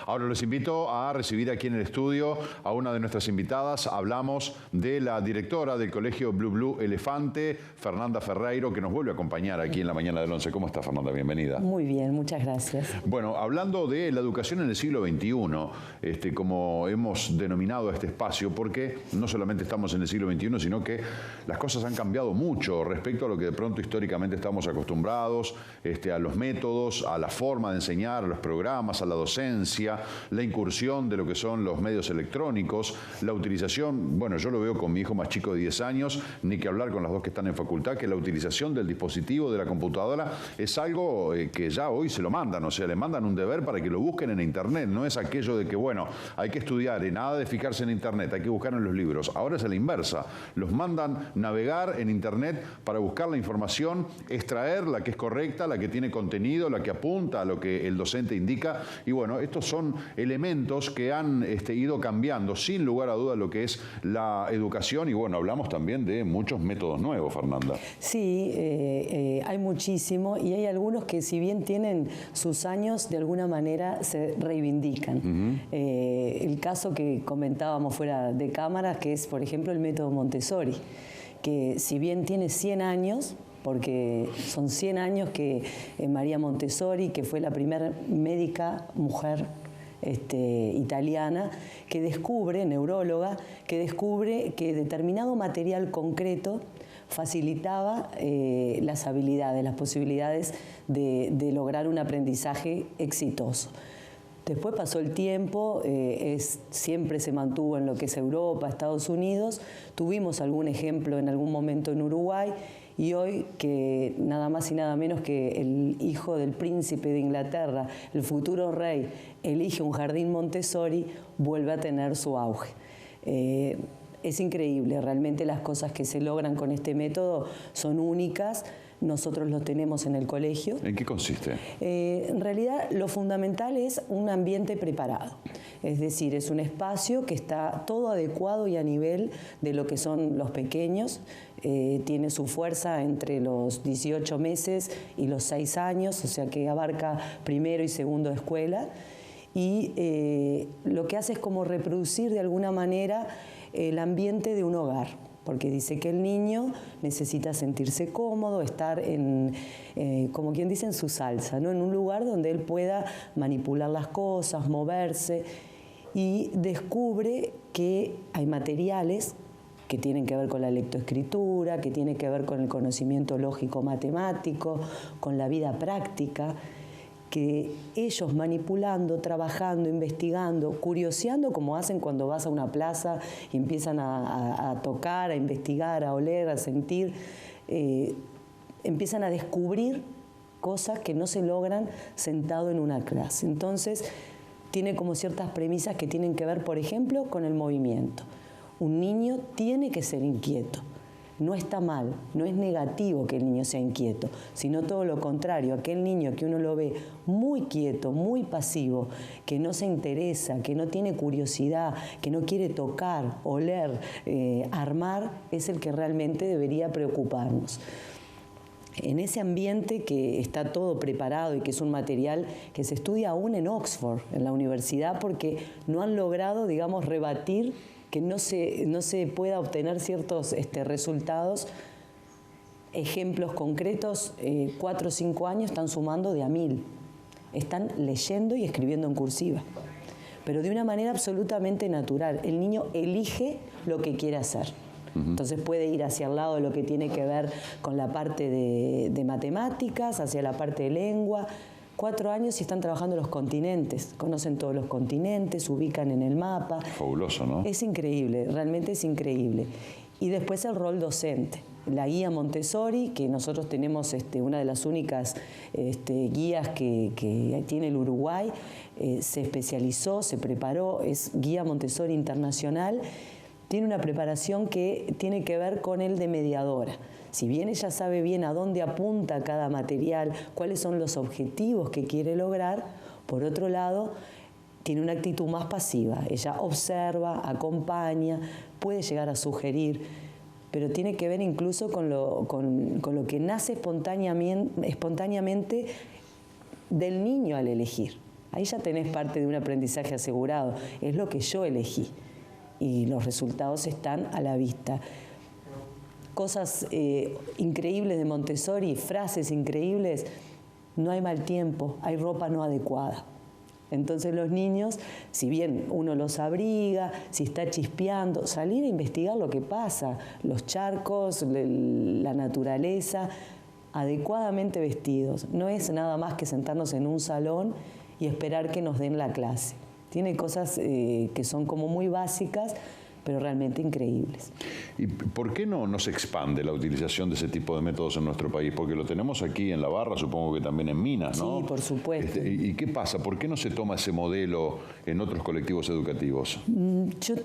Ahora los invito a recibir aquí en el estudio a una de nuestras invitadas. Hablamos de la directora del Colegio Blue Elefante, Fernanda Ferreiro, que nos vuelve a acompañar aquí en la mañana del 11. ¿Cómo está, Fernanda? Bienvenida. Muy bien, muchas gracias. Bueno, hablando de la educación en el siglo XXI, como hemos denominado a este espacio, porque no solamente estamos en el siglo XXI, sino que las cosas han cambiado mucho respecto a lo que de pronto históricamente estamos acostumbrados, a los métodos, a la forma de enseñar, a los programas, a la docencia, la incursión de lo que son los medios electrónicos, la utilización, bueno, yo lo veo con mi hijo más chico de 10 años, ni que hablar con las dos que están en facultad, que la utilización del dispositivo, de la computadora, es algo que ya hoy se lo mandan, o sea, le mandan un deber para que lo busquen en internet, no es aquello de que, bueno, hay que estudiar y nada de fijarse en internet, hay que buscar en los libros. Ahora es a la inversa, los mandan navegar en internet para buscar la información, extraer la que es correcta, la que tiene contenido, la que apunta a lo que el docente indica, y bueno, estos son elementos que han ido cambiando sin lugar a dudas lo que es la educación, y bueno, hablamos también de muchos métodos nuevos, Fernanda. Sí, hay muchísimo, y hay algunos que si bien tienen sus años, de alguna manera se reivindican. El caso que comentábamos fuera de cámara, que es por ejemplo el método Montessori, que si bien tiene 100 años, porque son 100 años que María Montessori, que fue la primera médica mujer italiana, que descubre, neuróloga, que descubre que determinado material concreto facilitaba las habilidades, las posibilidades de lograr un aprendizaje exitoso. Después pasó el tiempo, siempre se mantuvo en lo que es Europa, Estados Unidos. Tuvimos algún ejemplo en algún momento en Uruguay, y hoy que nada más y nada menos que el hijo del príncipe de Inglaterra, el futuro rey, elige un jardín Montessori, vuelve a tener su auge. Es increíble, realmente las cosas que se logran con este método son únicas. Nosotros lo tenemos en el colegio. ¿En qué consiste? En realidad lo fundamental es un ambiente preparado. Es decir, es un espacio que está todo adecuado y a nivel de lo que son los pequeños. Tiene su fuerza entre los 18 meses y los 6 años, o sea que abarca primero y segundo de escuela. Y lo que hace es como reproducir de alguna manera el ambiente de un hogar, porque dice que el niño necesita sentirse cómodo, estar como quien dice, en su salsa, ¿no? En un lugar donde él pueda manipular las cosas, moverse, y descubre que hay materiales que tienen que ver con la lectoescritura, que tienen que ver con el conocimiento lógico-matemático, con la vida práctica, que ellos manipulando, trabajando, investigando, curioseando, como hacen cuando vas a una plaza y empiezan a tocar, a investigar, a oler, a sentir, empiezan a descubrir cosas que no se logran sentado en una clase. Entonces, tiene como ciertas premisas que tienen que ver, por ejemplo, con el movimiento. Un niño tiene que ser inquieto. No está mal, no es negativo que el niño sea inquieto, sino todo lo contrario, aquel niño que uno lo ve muy quieto, muy pasivo, que no se interesa, que no tiene curiosidad, que no quiere tocar, oler, armar, es el que realmente debería preocuparnos. En ese ambiente que está todo preparado y que es un material que se estudia aún en Oxford, en la universidad, porque no han logrado, digamos, rebatir que no se pueda obtener ciertos resultados. Ejemplos concretos, 4 o 5 años están sumando de a 1000. Están leyendo y escribiendo en cursiva, pero de una manera absolutamente natural. El niño elige lo que quiere hacer. Entonces puede ir hacia el lado de lo que tiene que ver con la parte de matemáticas, hacia la parte de lengua. 4 años y están trabajando los continentes, conocen todos los continentes, se ubican en el mapa. Fabuloso, ¿no? Es increíble, realmente es increíble. Y después el rol docente. La guía Montessori, que nosotros tenemos una de las únicas guías que tiene el Uruguay, se especializó, se preparó, es guía Montessori internacional. Tiene una preparación que tiene que ver con el de mediadora. Si bien ella sabe bien a dónde apunta cada material, cuáles son los objetivos que quiere lograr, por otro lado, tiene una actitud más pasiva. Ella observa, acompaña, puede llegar a sugerir, pero tiene que ver incluso con lo que nace espontáneamente del niño al elegir. Ahí ya tenés parte de un aprendizaje asegurado. Es lo que yo elegí y los resultados están a la vista. Cosas increíbles de Montessori, frases increíbles. No hay mal tiempo, hay ropa no adecuada. Entonces los niños, si bien uno los abriga, si está chispeando, salir a investigar lo que pasa, los charcos, la naturaleza, adecuadamente vestidos. No es nada más que sentarnos en un salón y esperar que nos den la clase. Tiene cosas que son como muy básicas, pero realmente increíbles. ¿Y por qué no se expande la utilización de ese tipo de métodos en nuestro país? Porque lo tenemos aquí en La Barra, supongo que también en Minas, ¿no? Sí, por supuesto. ¿Y qué pasa? ¿Por qué no se toma ese modelo en otros colectivos educativos? Yo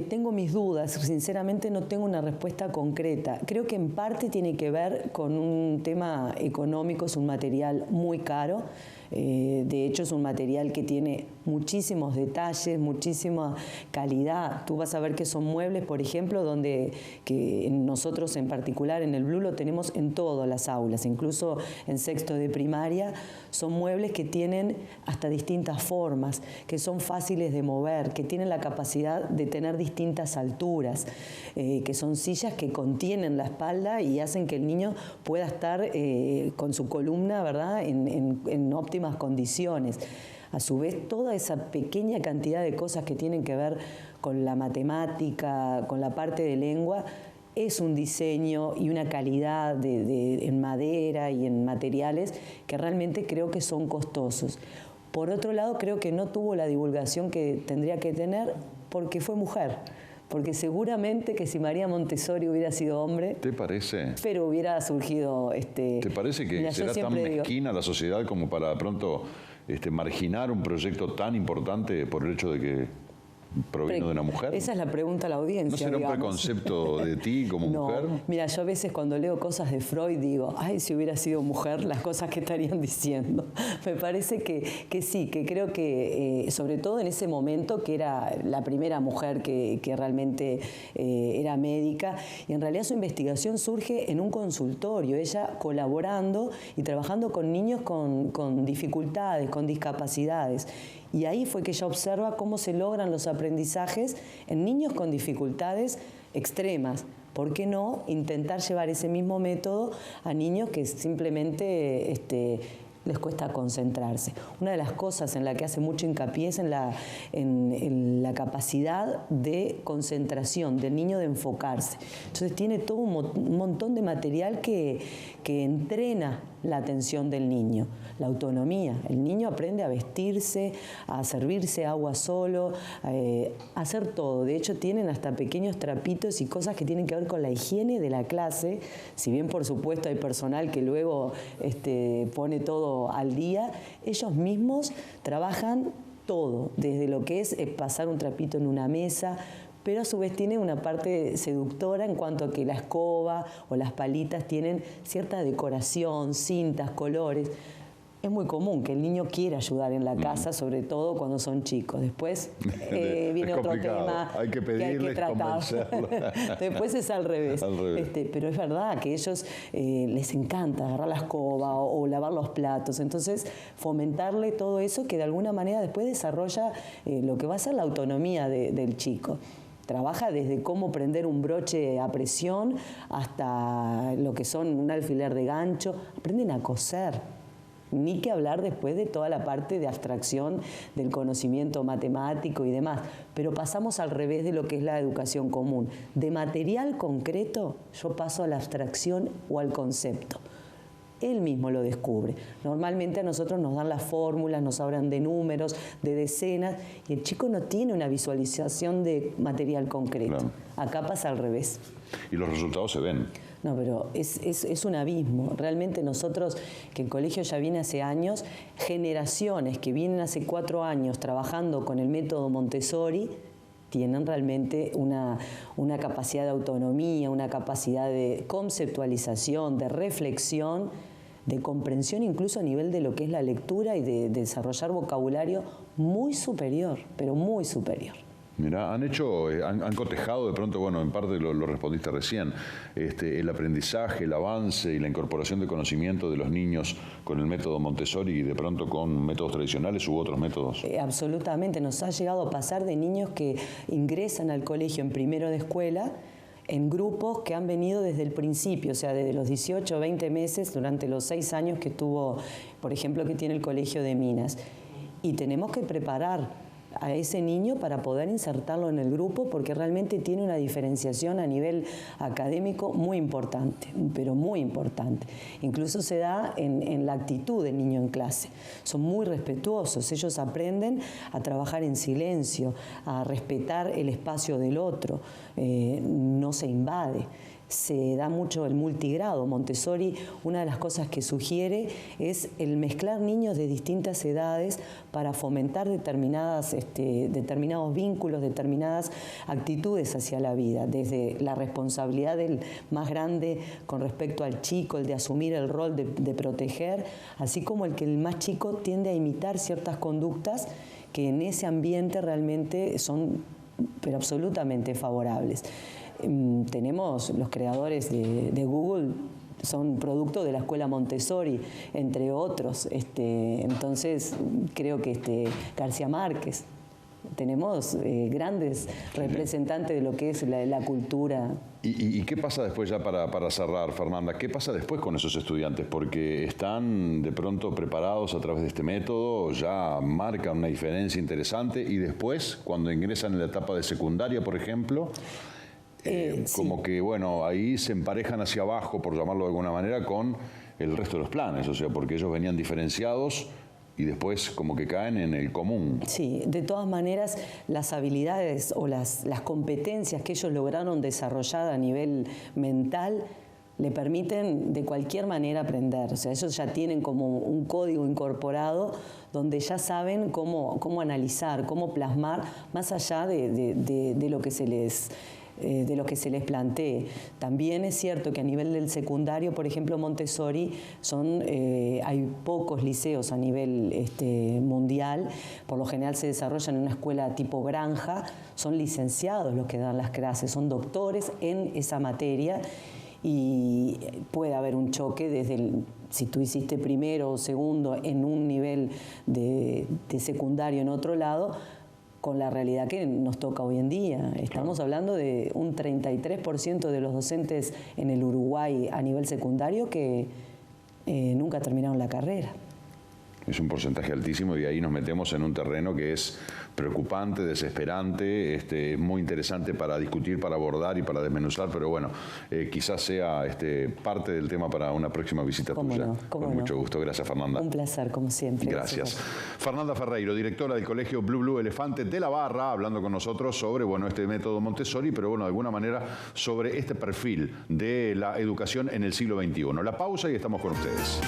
tengo mis dudas, sinceramente no tengo una respuesta concreta. Creo que en parte tiene que ver con un tema económico, es un material muy caro. De hecho, es un material que tiene muchísimos detalles, muchísima calidad. Tú vas a ver que son muebles, por ejemplo, que nosotros en particular en el Blue lo tenemos en todas las aulas, incluso en sexto de primaria. Son muebles que tienen hasta distintas formas, que son fáciles de mover, que tienen la capacidad de tener distintas alturas, que son sillas que contienen la espalda y hacen que el niño pueda estar con su columna, ¿verdad?, en óptimas condiciones. A su vez, toda esa pequeña cantidad de cosas que tienen que ver con la matemática, con la parte de lengua, es un diseño y una calidad en madera y en materiales que realmente creo que son costosos. Por otro lado, creo que no tuvo la divulgación que tendría que tener porque fue mujer. Porque seguramente que si María Montessori hubiera sido hombre... ¿Te parece? Pero hubiera surgido... ¿Te parece que será tan mezquina la sociedad como para de pronto marginar un proyecto tan importante por el hecho de que provino de una mujer? Esa es la pregunta a la audiencia. ¿No será un preconcepto de ti como mujer? Mira, yo a veces cuando leo cosas de Freud digo, ay, si hubiera sido mujer, las cosas que estarían diciendo. Me parece que sí, que creo que, sobre todo en ese momento, que era la primera mujer que realmente era médica, y en realidad su investigación surge en un consultorio, ella colaborando y trabajando con niños con dificultades, con discapacidades. Y ahí fue que ella observa cómo se logran los aprendizajes en niños con dificultades extremas. ¿Por qué no intentar llevar ese mismo método a niños que simplemente les cuesta concentrarse? Una de las cosas en la que hace mucho hincapié es en la capacidad de concentración del niño, de enfocarse. Entonces tiene todo un montón de material que entrena la atención del niño. La autonomía. El niño aprende a vestirse, a servirse agua solo, a hacer todo. De hecho, tienen hasta pequeños trapitos y cosas que tienen que ver con la higiene de la clase. Si bien, por supuesto, hay personal que luego pone todo al día, ellos mismos trabajan todo, desde lo que es pasar un trapito en una mesa, pero a su vez tiene una parte seductora en cuanto a que la escoba o las palitas tienen cierta decoración, cintas, colores. Es muy común que el niño quiera ayudar en la casa, sobre todo cuando son chicos. Después viene otro tema hay que pedirles, que hay que tratar. Después es al revés. Pero es verdad que a ellos les encanta agarrar la escoba o lavar los platos. Entonces, fomentarle todo eso que de alguna manera después desarrolla lo que va a ser la autonomía del chico. Trabaja desde cómo prender un broche a presión hasta lo que son un alfiler de gancho. Aprenden a coser. Ni que hablar después de toda la parte de abstracción del conocimiento matemático y demás. Pero pasamos al revés de lo que es la educación común. De material concreto, yo paso a la abstracción o al concepto. Él mismo lo descubre. Normalmente a nosotros nos dan las fórmulas, nos hablan de números, de decenas, y el chico no tiene una visualización de material concreto. Claro. Acá pasa al revés. Y los resultados se ven. No, pero es un abismo. Realmente nosotros, que el colegio ya viene hace años, generaciones que vienen hace 4 años trabajando con el método Montessori, tienen realmente una capacidad de autonomía, una capacidad de conceptualización, de reflexión, de comprensión incluso a nivel de lo que es la lectura y de desarrollar vocabulario muy superior, pero muy superior. Mirá, han cotejado de pronto, bueno, en parte lo respondiste recién, el aprendizaje, el avance y la incorporación de conocimiento de los niños con el método Montessori y de pronto con métodos tradicionales u otros métodos. Absolutamente, nos ha llegado a pasar de niños que ingresan al colegio en primero de escuela en grupos que han venido desde el principio, o sea, desde los 18 o 20 meses, durante los 6 años que tuvo, por ejemplo, que tiene el Colegio de Minas. Y tenemos que preparar a ese niño para poder insertarlo en el grupo porque realmente tiene una diferenciación a nivel académico muy importante, pero muy importante. Incluso se da en la actitud del niño en clase. Son muy respetuosos, ellos aprenden a trabajar en silencio, a respetar el espacio del otro, no se invade. Se da mucho el multigrado. Montessori, una de las cosas que sugiere es el mezclar niños de distintas edades para fomentar determinados vínculos, determinadas actitudes hacia la vida, desde la responsabilidad del más grande con respecto al chico, el de asumir el rol de proteger, así como el que el más chico tiende a imitar ciertas conductas que en ese ambiente realmente son pero absolutamente favorables. Tenemos los creadores de Google, son producto de la escuela Montessori, entre otros. Entonces, creo que García Márquez. Tenemos grandes representantes de lo que es la cultura. ¿Y qué pasa después, ya para cerrar, Fernanda? ¿Qué pasa después con esos estudiantes? Porque están de pronto preparados a través de este método, ya marcan una diferencia interesante y después, cuando ingresan en la etapa de secundaria, por ejemplo, como sí. que, bueno, ahí se emparejan hacia abajo, por llamarlo de alguna manera, con el resto de los planes, o sea, porque ellos venían diferenciados y después como que caen en el común. Sí, de todas maneras, las habilidades o las competencias que ellos lograron desarrollar a nivel mental le permiten de cualquier manera aprender. O sea, ellos ya tienen como un código incorporado donde ya saben cómo analizar, cómo plasmar, más allá de lo que se les plantee. También es cierto que a nivel del secundario, por ejemplo, Montessori, hay pocos liceos a nivel mundial, por lo general se desarrollan en una escuela tipo granja, son licenciados los que dan las clases, son doctores en esa materia y puede haber un choque si tú hiciste primero o segundo en un nivel de secundario en otro lado, con la realidad que nos toca hoy en día. Estamos hablando de un 33% de los docentes en el Uruguay a nivel secundario que nunca terminaron la carrera. Es un porcentaje altísimo y ahí nos metemos en un terreno que es preocupante, desesperante, muy interesante para discutir, para abordar y para desmenuzar, pero bueno, quizás sea parte del tema para una próxima visita tuya. Con mucho gusto. Gracias, Fernanda. Un placer, como siempre. Gracias. Fernanda Ferreiro, directora del Colegio Blue Elefante de la Barra, hablando con nosotros sobre este método Montessori, pero de alguna manera sobre este perfil de la educación en el siglo XXI. La pausa y estamos con ustedes.